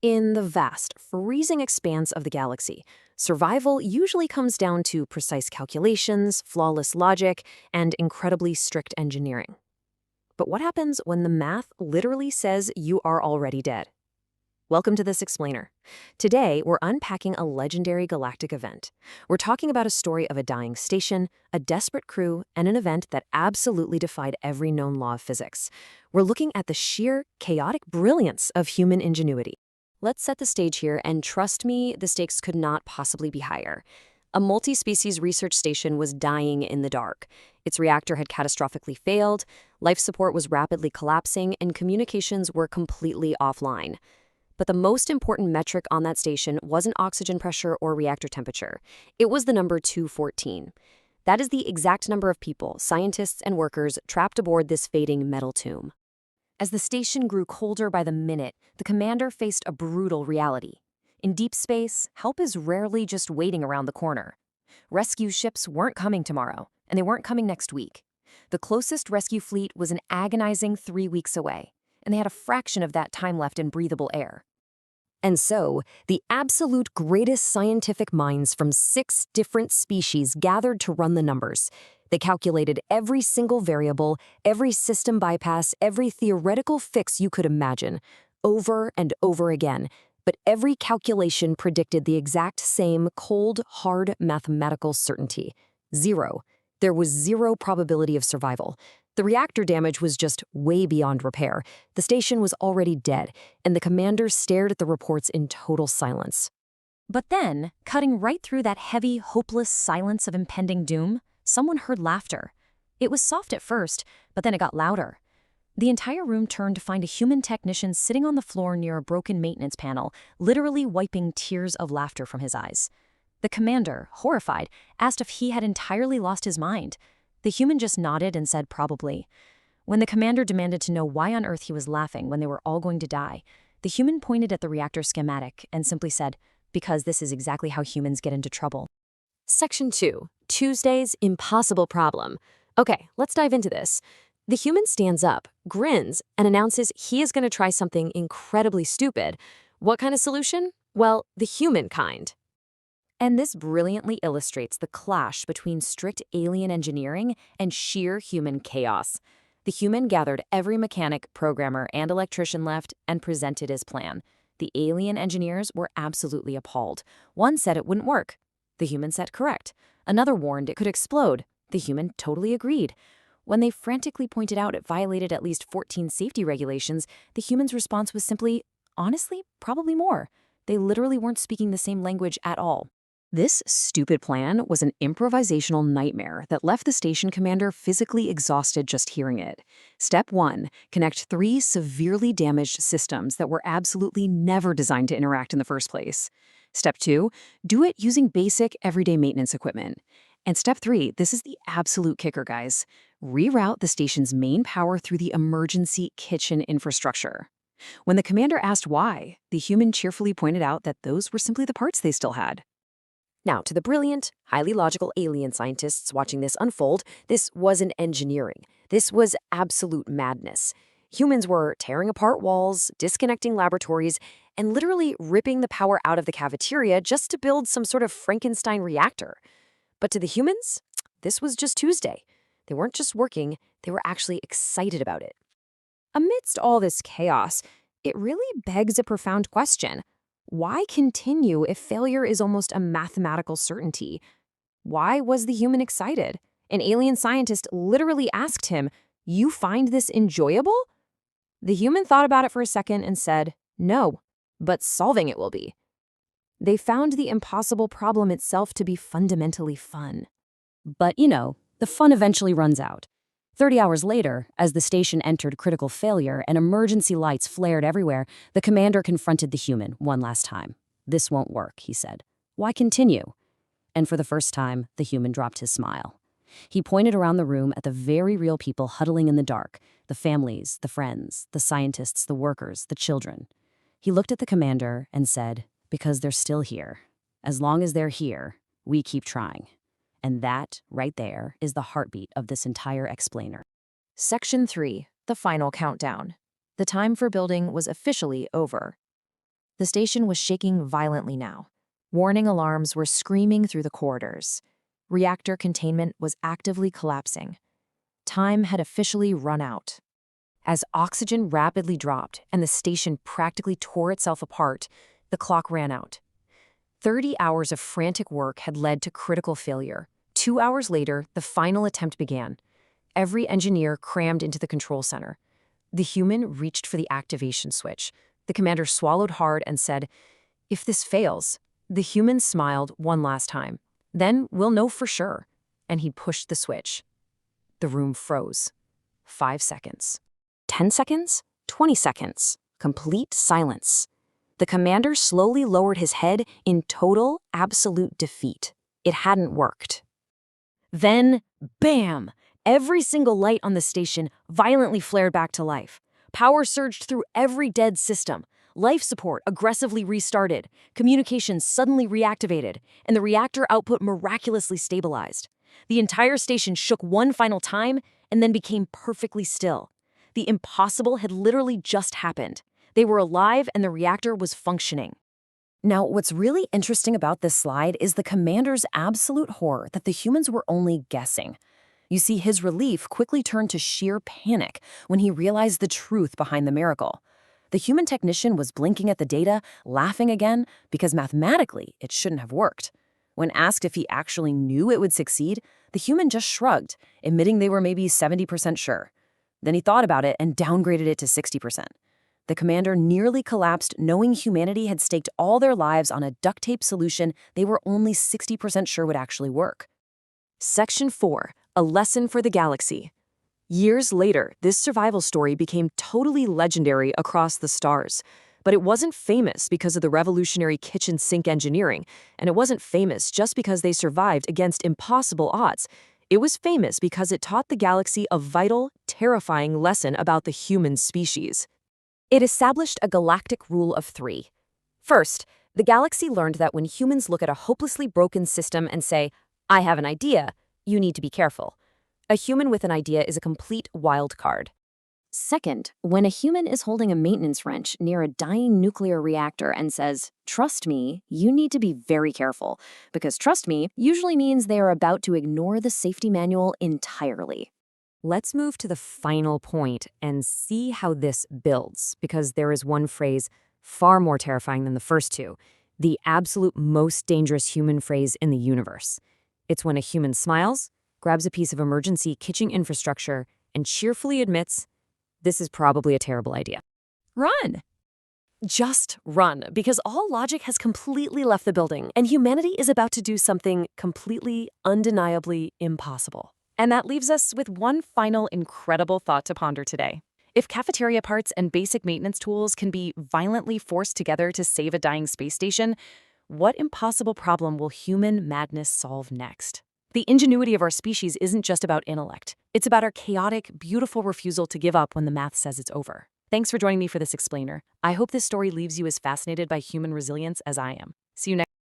In the vast, freezing expanse of the galaxy, survival usually comes down to precise calculations, flawless logic, and incredibly strict engineering. But what happens when the math literally says you are already dead? Welcome to This Explainer. Today, we're unpacking a legendary galactic event. We're talking about a story of a dying station, a desperate crew, and an event that absolutely defied every known law of physics. We're looking at the sheer, chaotic brilliance of human ingenuity. Let's set the stage here, and trust me, the stakes could not possibly be higher. A multi-species research station was dying in the dark. Its reactor had catastrophically failed, life support was rapidly collapsing, and communications were completely offline. But the most important metric on that station wasn't oxygen pressure or reactor temperature. It was the number 214. That is the exact number of people, scientists and workers, trapped aboard this fading metal tomb. As the station grew colder by the minute, the commander faced a brutal reality. In deep space, help is rarely just waiting around the corner. Rescue ships weren't coming tomorrow, and they weren't coming next week. The closest rescue fleet was an agonizing 3 weeks away, and they had a fraction of that time left in breathable air. And so, the absolute greatest scientific minds from 6 different species gathered to run the numbers. They calculated every single variable, every system bypass, every theoretical fix you could imagine, over and over again. But every calculation predicted the exact same cold, hard mathematical certainty. 0. There was 0 probability of survival. The reactor damage was just way beyond repair. The station was already dead, and the commander stared at the reports in total silence. But then, cutting right through that heavy, hopeless silence of impending doom, someone heard laughter. It was soft at first, but then it got louder. The entire room turned to find a human technician sitting on the floor near a broken maintenance panel, literally wiping tears of laughter from his eyes. The commander, horrified, asked if he had entirely lost his mind. The human just nodded and said probably. When the commander demanded to know why on earth he was laughing when they were all going to die, the human pointed at the reactor schematic and simply said, because this is exactly how humans get into trouble. Section 2. Tuesday's impossible problem. Okay, let's dive into this. The human stands up, grins, and announces he is going to try something incredibly stupid. What kind of solution? Well, the human kind. And this brilliantly illustrates the clash between strict alien engineering and sheer human chaos. The human gathered every mechanic, programmer, and electrician left and presented his plan. The alien engineers were absolutely appalled. One said it wouldn't work. The human said correct. Another warned it could explode. The human totally agreed. When they frantically pointed out it violated at least 14 safety regulations, the human's response was simply, honestly, probably more. They literally weren't speaking the same language at all. This stupid plan was an improvisational nightmare that left the station commander physically exhausted just hearing it. Step 1, connect 3 severely damaged systems that were absolutely never designed to interact in the first place. Step 2, do it using basic, everyday maintenance equipment. And step 3, this is the absolute kicker, guys. Reroute the station's main power through the emergency kitchen infrastructure. When the commander asked why, the human cheerfully pointed out that those were simply the parts they still had. Now, to the brilliant, highly logical alien scientists watching this unfold, this wasn't engineering. This was absolute madness. Humans were tearing apart walls, disconnecting laboratories, and literally ripping the power out of the cafeteria just to build some sort of Frankenstein reactor. But to the humans, this was just Tuesday. They weren't just working, they were actually excited about it. Amidst all this chaos, it really begs a profound question. Why continue if failure is almost a mathematical certainty? Why was the human excited? An alien scientist literally asked him, "You find this enjoyable?" The human thought about it for a second and said, "No, but solving it will be." They found the impossible problem itself to be fundamentally fun. But, the fun eventually runs out. 30 hours later, as the station entered critical failure and emergency lights flared everywhere, the commander confronted the human one last time. "This won't work," he said. "Why continue?" And for the first time, the human dropped his smile. He pointed around the room at the very real people huddling in the dark, the families, the friends, the scientists, the workers, the children. He looked at the commander and said, "Because they're still here. As long as they're here, we keep trying." And that, right there, is the heartbeat of this entire explainer. Section 3, the final countdown. The time for building was officially over. The station was shaking violently now. Warning alarms were screaming through the corridors. Reactor containment was actively collapsing. Time had officially run out. As oxygen rapidly dropped and the station practically tore itself apart, the clock ran out. 30 hours of frantic work had led to critical failure. 2 hours later, the final attempt began. Every engineer crammed into the control center. The human reached for the activation switch. The commander swallowed hard and said, "If this fails," the human smiled one last time. "Then we'll know for sure." And he pushed the switch. The room froze. 5 seconds. 10 seconds? 20 seconds. Complete silence. The commander slowly lowered his head in total, absolute defeat. It hadn't worked. Then, bam! Every single light on the station violently flared back to life. Power surged through every dead system. Life support aggressively restarted. Communications suddenly reactivated, and the reactor output miraculously stabilized. The entire station shook one final time and then became perfectly still. The impossible had literally just happened. They were alive and the reactor was functioning. Now, what's really interesting about this slide is the commander's absolute horror that the humans were only guessing. You see, his relief quickly turned to sheer panic when he realized the truth behind the miracle. The human technician was blinking at the data, laughing again, because mathematically it shouldn't have worked. When asked if he actually knew it would succeed, the human just shrugged, admitting they were maybe 70% sure. Then he thought about it and downgraded it to 60%. The commander nearly collapsed, knowing humanity had staked all their lives on a duct tape solution they were only 60% sure would actually work. Section 4. A lesson for the galaxy. Years later, this survival story became totally legendary across the stars. But it wasn't famous because of the revolutionary kitchen sink engineering, and it wasn't famous just because they survived against impossible odds. It was famous because it taught the galaxy a vital, terrifying lesson about the human species. It established a galactic rule of 3. First, the galaxy learned that when humans look at a hopelessly broken system and say, "I have an idea," you need to be careful. A human with an idea is a complete wild card. Second, when a human is holding a maintenance wrench near a dying nuclear reactor and says, "Trust me," you need to be very careful, because "trust me" usually means they are about to ignore the safety manual entirely. Let's move to the final point and see how this builds, because there is one phrase far more terrifying than the first two, the absolute most dangerous human phrase in the universe. It's when a human smiles, grabs a piece of emergency kitchen infrastructure, and cheerfully admits, "This is probably a terrible idea." Run! Just run, because all logic has completely left the building, and humanity is about to do something completely, undeniably impossible. And that leaves us with one final incredible thought to ponder today. If cafeteria parts and basic maintenance tools can be violently forced together to save a dying space station, what impossible problem will human madness solve next? The ingenuity of our species isn't just about intellect. It's about our chaotic, beautiful refusal to give up when the math says it's over. Thanks for joining me for this explainer. I hope this story leaves you as fascinated by human resilience as I am. See you next time.